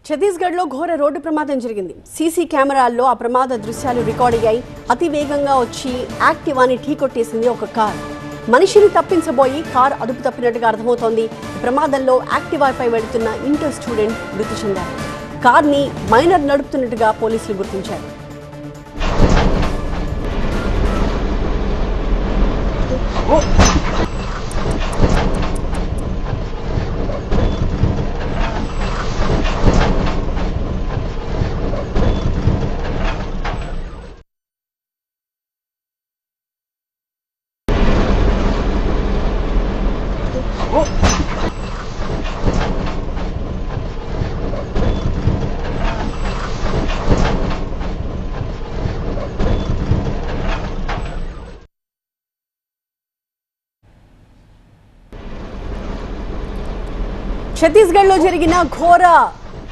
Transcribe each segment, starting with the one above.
ఛత్తీస్గఢ్లో ఘోర రోడ్డు ప్రమాదం జరిగింది. సీసీ కెమెరాల్లో ఆ ప్రమాద దృశ్యాలు రికార్డ్ అయ్యాయి. అతి వేగంగా వచ్చి యాక్టివాని ఢీకొట్టేసింది ఒక కార్. మనిషిని తప్పించబోయి కార్ అదుపు తప్పినట్టుగా అర్థమవుతోంది. ఈ ప్రమాదంలో యాక్టివాపై వెళుతున్న ఇంటర్ స్టూడెంట్ మృతి చెందారు. కార్ని మైనర్ నడుపుతున్నట్టుగా పోలీసులు గుర్తించారు. ఛత్తీస్గఢ్లో జరిగిన ఘోర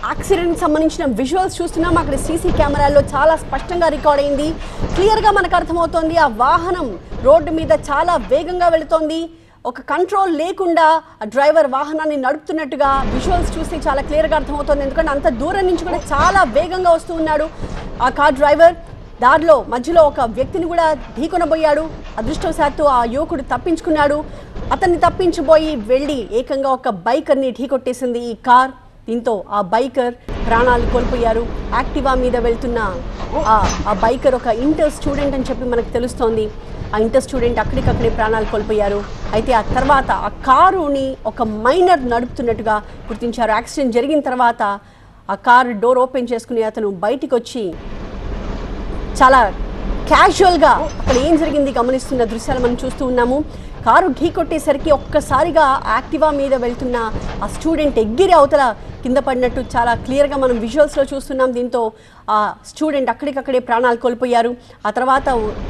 యాక్సిడెంట్ సంబంధించిన విజువల్స్ చూస్తున్నాం. అక్కడ సీసీ కెమెరాల్లో చాలా స్పష్టంగా రికార్డ్ అయింది. క్లియర్గా మనకు అర్థమవుతోంది ఆ వాహనం రోడ్డు మీద చాలా వేగంగా వెళుతోంది. ఒక కంట్రోల్ లేకుండా ఆ డ్రైవర్ వాహనాన్ని నడుపుతున్నట్టుగా విజువల్స్ చూస్తే చాలా క్లియర్గా అర్థమవుతోంది. ఎందుకంటే అంత దూరం నుంచి కూడా చాలా వేగంగా వస్తూ ఉన్నాడు ఆ కార్ డ్రైవర్. దారిలో మధ్యలో ఒక వ్యక్తిని కూడా ఢీకొనబోయాడు. అదృష్టవశాత్తు ఆ యువకుడు తప్పించుకున్నాడు. అతన్ని తప్పించబోయి వెళ్ళి ఏకంగా ఒక బైకర్ని ఢీకొట్టేసింది ఈ కార్. దీంతో ఆ బైకర్ ప్రాణాలు కోల్పోయారు. యాక్టివా మీద వెళ్తున్న ఆ బైకర్ ఒక ఇంటర్ స్టూడెంట్ అని చెప్పి మనకు తెలుస్తోంది. ఆ ఇంటర్ స్టూడెంట్ అక్కడికక్కడే ప్రాణాలు కోల్పోయారు. అయితే ఆ తర్వాత ఆ కారుని ఒక మైనర్ నడుపుతున్నట్టుగా గుర్తించారు. యాక్సిడెంట్ జరిగిన తర్వాత ఆ కారు డోర్ ఓపెన్ చేసుకుని అతను బయటికి వచ్చి చాలా క్యాజువల్గా అక్కడ ఏం జరిగింది గమనిస్తున్న దృశ్యాలు మనం చూస్తూ ఉన్నాము. కారు ఢీకొట్టేసరికి ఒక్కసారిగా యాక్టివా మీద వెళ్తున్న ఆ స్టూడెంట్ ఎగిరి అవతల కింద పడినట్టు చాలా క్లియర్గా మనం విజువల్స్లో చూస్తున్నాం. దీంతో ఆ స్టూడెంట్ అక్కడికక్కడే ప్రాణాలు కోల్పోయారు. ఆ తర్వాత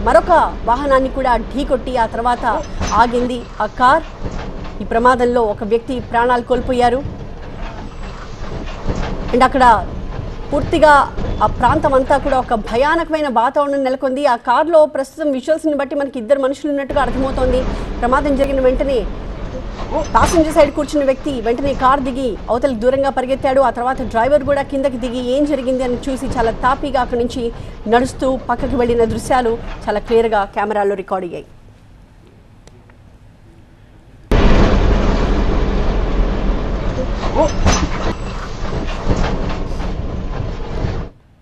మరొక వాహనాన్ని కూడా ఢీకొట్టి ఆ తర్వాత ఆగింది ఆ కార్. ఈ ప్రమాదంలో ఒక వ్యక్తి ప్రాణాలు కోల్పోయారు. అండ్ అక్కడ పూర్తిగా ఆ ప్రాంతం అంతా కూడా ఒక భయానకమైన వాతావరణం నెలకొంది. ఆ కార్లో ప్రస్తుతం విజువల్స్ని బట్టి మనకి ఇద్దరు మనుషులు ఉన్నట్టుగా అర్థమవుతోంది. ప్రమాదం జరిగిన వెంటనే ప్యాసింజర్ సైడ్ కూర్చున్న వ్యక్తి వెంటనే కార్ దిగి అవతల దూరంగా పరిగెత్తాడు. ఆ తర్వాత డ్రైవర్ కూడా కిందకి దిగి ఏం జరిగింది అని చూసి చాలా తాపీగా అక్కడి నుంచి నడుస్తూ పక్కకి వెళ్ళిన దృశ్యాలు చాలా క్లియర్గా కెమెరాల్లో రికార్డ్ అయ్యాయి. Oh!